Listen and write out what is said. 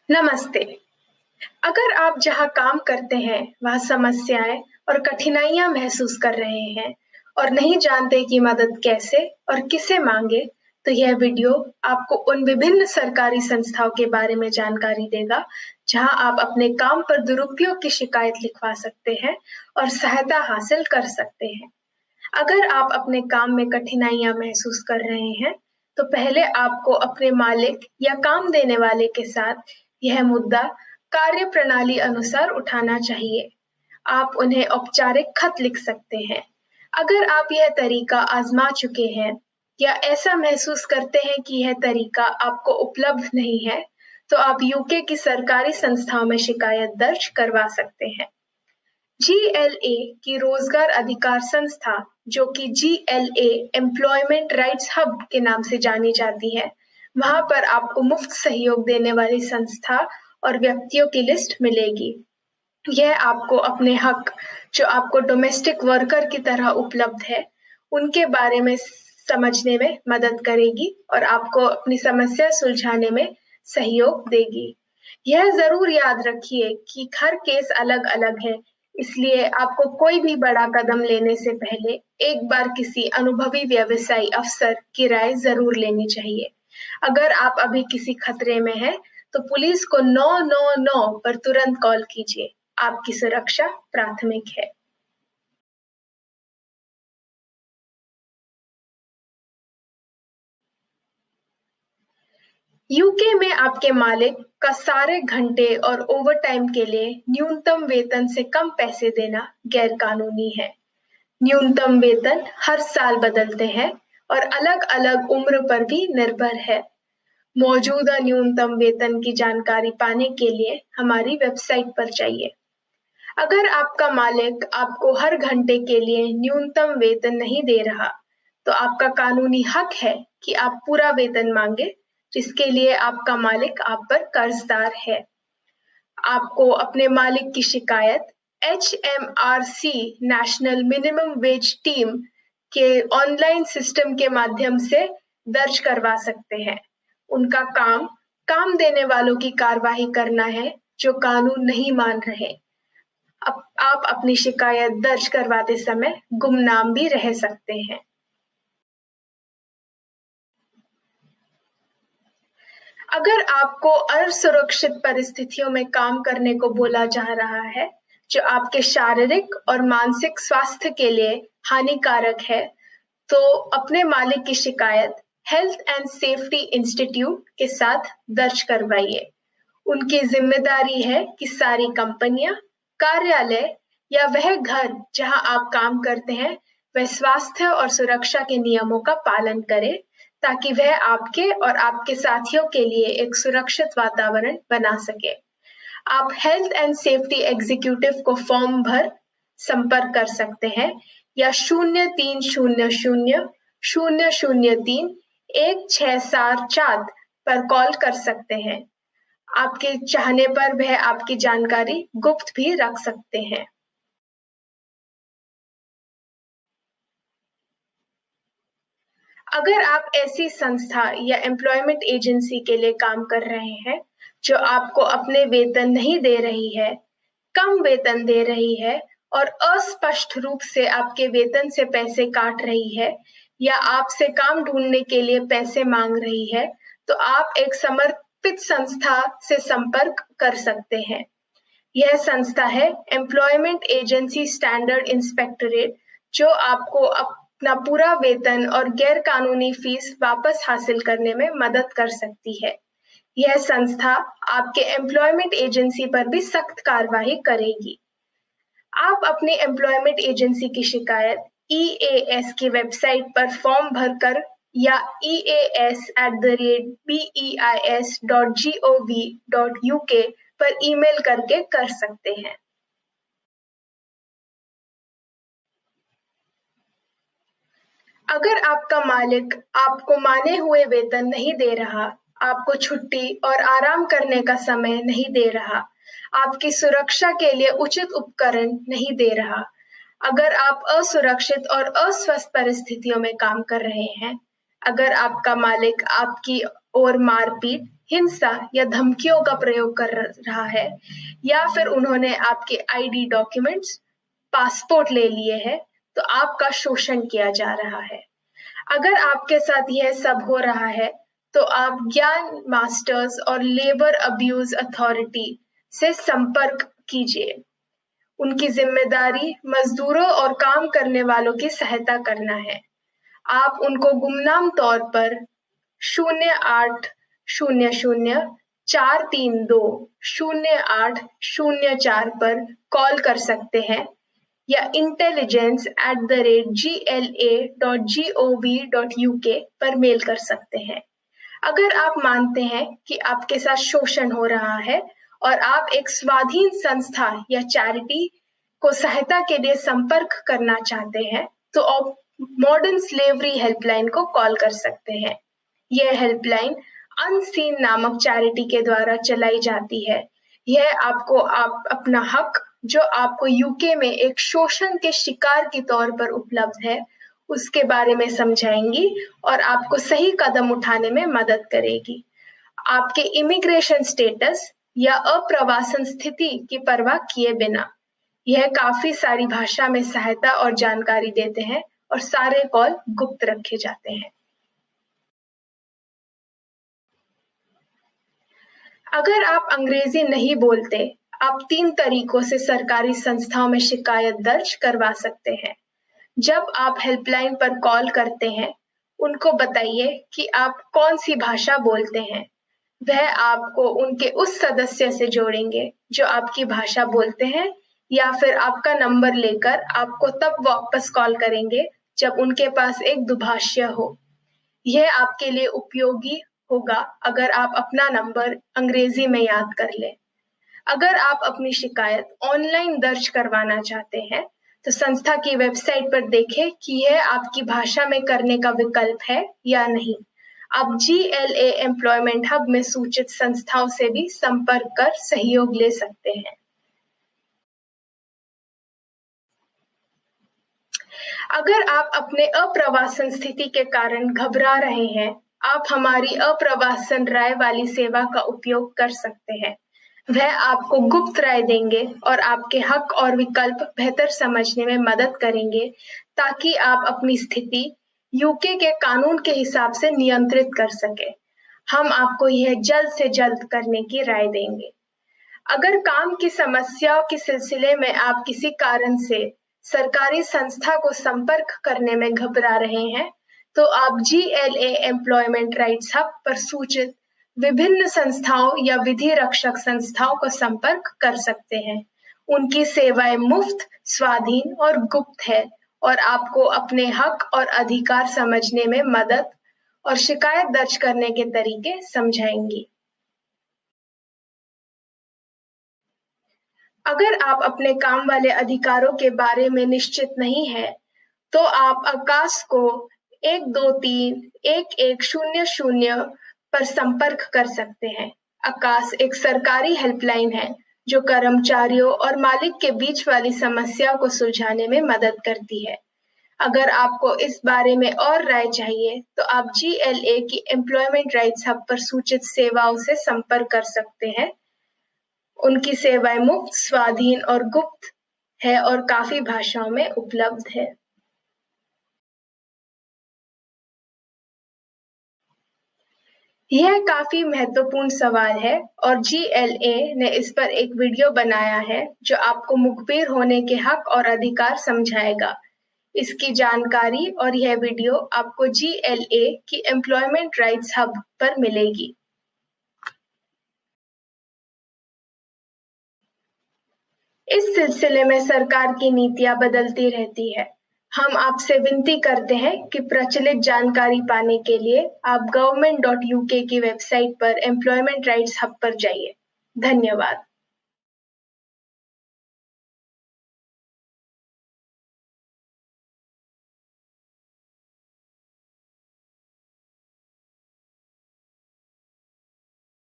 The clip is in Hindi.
नमस्ते। अगर आप जहाँ काम करते हैं, वहाँ समस्याएँ और कठिनाइयाँ महसूस कर रहे हैं और नहीं जानते कि मदद कैसे और किसे माँगे, तो यह वीडियो आपको उन विभिन्न सरकारी संस्थाओं के बारे में जानकारी देगा, जहाँ आप अपने काम पर दुरुपयोग की शिकायत लिखवा सकते हैं और सहायता हासिल कर सकते हैं। अगर आप अपने काम में कठिनाइयाँ महसूस कर रहे हैं, तो पहले आपको अपने मालिक या काम देने वाले के साथ यह मुद्दा कार्यप्रणाली अनुसार उठाना चाहिए। आप उन्हें औपचारिक खत लिख सकते हैं। अगर आप यह तरीका आज़मा चुके हैं या ऐसा महसूस करते हैं कि यह तरीका आपको उपलब्ध नहीं है, तो आप यूके की सरकारी संस्थाओं में शिकायत दर्ज करवा सकते हैं। जीएलए की रोजगार अधिकार संस्था, जो कि जीएलए एम्प्लॉयमेंट राइट्स हब के नाम से जानी जाती है, वहां पर आपको मुफ्त सहयोग देने वाली संस्था और व्यक्तियों की लिस्ट मिलेगी। यह आपको अपने हक, जो आपको डोमेस्टिक वर्कर की तरह उपलब्ध है, उनके बारे में समझने में मदद करेगी और आपको अपनी समस्या सुलझाने में सहयोग देगी। यह ज़रूर याद रखिए कि हर केस अलग-अलग है, इसलिए आपको कोई भी बड़ा कदम लेने से पहले एक बार किसी अनुभवी व्यवसायी अफ़सर की राय ज़रूर लेनी चाहिए। अगर आप अभी किसी खतरे में हैं, तो पुलिस को 999 पर तुरंत कॉल कीजिए। आपकी सुरक्षा प्राथमिक है। यूके में आपके मालिक का सारे घंटे और ओवरटाइम के लिए न्यूनतम वेतन से कम पैसे देना गैरकानूनी है। न्यूनतम वेतन हर साल बदलते हैं और अलग-अलग उम्र पर भी निर्भर है। मौजूदा न्यूनतम वेतन की जानकारी पाने के लिए हमारी वेबसाइट पर जाइए। अगर आपका मालिक आपको हर घंटे के लिए न्यूनतम वेतन नहीं दे रहा, तो आपका कानूनी हक है कि आप पूरा वेतन मांगे, जिसके लिए आपका मालिक आप पर कर्जदार है। आपको अपने मालिक की शिकायत HMRC national minimum wage team के ऑनलाइन सिस्टम के माध्यम से दर्ज करवा सकते हैं। उनका काम देने वालों की कार्रवाई करना है जो कानून नहीं मान रहे। आप अपनी शिकायत दर्ज करवाते समय गुमनाम भी रह सकते हैं। अगर आपको असुरक्षित परिस्थितियों में काम करने को बोला जा रहा है, जो आपके शारीरिक और मानसिक स्वास्थ्य के लिए हानिकारक है, तो अपने मालिक की शिकायत हेल्थ एंड सेफ्टी इंस्टीट्यूट के साथ दर्ज करवाइए। उनकी जिम्मेदारी है कि सारी कंपनियां, कार्यालय या वह घर जहां आप काम करते हैं, वह स्वास्थ्य और सुरक्षा के नियमों का पालन करे, ताकि वह आपके और आपके साथियों के लिए एक सुरक्षित वातावरण बना सके। आप हेल्थ एंड सेफ्टी एग्जीक्यूटिव को फॉर्म भर संपर्क कर सकते हैं या 0300 003 1674 पर कॉल कर सकते हैं। आपके चाहने पर वह आपकी जानकारी गुप्त भी रख सकते हैं। अगर आप ऐसी संस्था या एम्प्लॉयमेंट एजेंसी के लिए काम कर रहे हैं, जो आपको अपने वेतन नहीं दे रही है, कम वेतन दे रही है और अस्पष्ट रूप से आपके वेतन से पैसे काट रही है या आपसे काम ढूँढने के लिए पैसे माँग रही है, तो आप एक समर्पित संस्था से संपर्क कर सकते हैं। यह संस्था है एम्प्लॉयमेंट एजेंसी स्टैंडर्ड इंस्पेक्टरेट, जो आपको अपना पूरा वेतन और गैर कानूनी फीस वापस हासिल करने में मदद कर सकती है। यह संस्था आपके एम्प्लॉयमेंट एजेंसी पर भी सख्त कार्रवाई करेगी। आप अपनी एम्प्लॉयमेंट एजेंसी की शिकायत EAS की वेबसाइट पर फॉर्म भरकर या eas@beis.gov.uk पर ईमेल करके कर सकते हैं। अगर आपका मालिक आपको माने हुए वेतन नहीं दे रहा, आपको छुट्टी और आराम करने का समय नहीं दे रहा, आपकी सुरक्षा के लिए उचित उपकरण नहीं दे रहा, अगर आप असुरक्षित और अस्वस्थ परिस्थितियों में काम कर रहे हैं, अगर आपका मालिक आपकी ओर मारपीट, हिंसा या धमकियों का प्रयोग कर रहा है या फिर उन्होंने आपके आईडी डॉक्यूमेंट्स, पासपोर्ट ले लिए हैं, तो आपका शोषण किया जा रहा है। अगर आपके साथ यह सब हो रहा है, तो आप ज्ञान मास्टर्स और लेबर अब्यूज अथॉरिटी से संपर्क कीजिए। उनकी जिम्मेदारी मजदूरों और काम करने वालों की सहायता करना है। आप उनको गुमनाम तौर पर 0800-432-0804 पर कॉल कर सकते हैं या intelligence@gla.gov.uk पर मेल कर सकते हैं। अगर आप मानते हैं कि आपके साथ शोषण हो रहा है और आप एक स्वाधीन संस्था या चैरिटी को सहायता के लिए संपर्क करना चाहते हैं, तो आप मॉडर्न स्लेवरी हेल्पलाइन को कॉल कर सकते हैं। यह हेल्पलाइन अनसीन नामक चैरिटी के द्वारा चलाई जाती है। यह आपको अपना हक, जो आपको यूके में एक शोषण के शिकार के तौर पर उपलब्ध है, उसके बारे में समझाएंगी और आपको सही कदम उठाने में मदद करेगी। आपके इमिग्रेशन स्टेटस या अप्रवासन स्थिति की परवाह किए बिना यह काफी सारी भाषा में सहायता और जानकारी देते हैं और सारे कॉल गुप्त रखे जाते हैं। अगर आप अंग्रेजी नहीं बोलते, आप 3 तरीकों से सरकारी संस्थाओं में शिकायत दर्ज करवा सकते हैं। जब आप हेल्पलाइन पर कॉल करते हैं, उनको बताइए कि आप कौन सी भाषा बोलते हैं। वह आपको उनके उस सदस्य से जोड़ेंगे जो आपकी भाषा बोलते हैं या फिर आपका नंबर लेकर आपको तब वापस कॉल करेंगे जब उनके पास एक दुभाषी हो। यह आपके लिए उपयोगी होगा अगर आप अपना नंबर अंग्रेजी में याद कर लें। अगर आप अपनी शिकायत ऑनलाइन दर्ज करवाना चाहते हैं, तो संस्था की वेबसाइट पर देखें कि यह आपकी भाषा में करने का विकल्प है या नहीं। आप GLA एम्प्लॉयमेंट हब में सूचित संस्थाओं से भी संपर्क कर सहयोग ले सकते हैं। अगर आप अपने अप्रवासन स्थिति के कारण घबरा रहे हैं, आप हमारी अप्रवासन राय वाली सेवा का उपयोग कर सकते हैं। वह आपको गुप्त राय देंगे और आपके हक और विकल्प बेहतर समझने में मदद करेंगे, ताकि आप अपनी स्थिति यूके के कानून के हिसाब से नियंत्रित कर सके। हम आपको यह जल्द से जल्द करने की राय देंगे। अगर काम की समस्याओं के सिलसिले में आप किसी कारण से सरकारी संस्था को संपर्क करने में घबरा रहे हैं, तो आप GLA एम्प्लॉयमेंट राइट्स हब पर सूचित विभिन्न संस्थाओं या विधि रक्षक संस्थाओं को संपर्क कर सकते हैं। उनकी सेवाएं मुफ्त, स्वाधीन और गुप्त है और आपको अपने हक और अधिकार समझने में मदद और शिकायत दर्ज करने के तरीके समझाएंगी। अगर आप अपने काम वाले अधिकारों के बारे में निश्चित नहीं है, तो आप आकाश को 123-1100 पर संपर्क कर सकते हैं। आकाश एक सरकारी हेल्पलाइन है जो कर्मचारियों और मालिक के बीच वाली समस्याओं को सुलझाने में मदद करती है। अगर आपको इस बारे में और राय चाहिए, तो आप GLA की एम्प्लॉयमेंट राइट्स हब पर सूचित सेवाओं से संपर्क कर सकते हैं। उनकी सेवाएं मुफ्त, स्वाधीन और गुप्त है और काफी भाषाओं में उपलब्ध है। यह काफी महत्वपूर्ण सवाल है और GLA ने इस पर एक वीडियो बनाया है जो आपको मुखबिर होने के हक और अधिकार समझाएगा। इसकी जानकारी और यह वीडियो आपको GLA की एम्प्लॉयमेंट राइट्स हब पर मिलेगी। इस सिलसिले में सरकार की नीतियां बदलती रहती है। हम आपसे विनती करते हैं कि प्रचलित जानकारी पाने के लिए आप government.uk की वेबसाइट पर एम्प्लॉयमेंट राइट्स हब पर जाइए। धन्यवाद।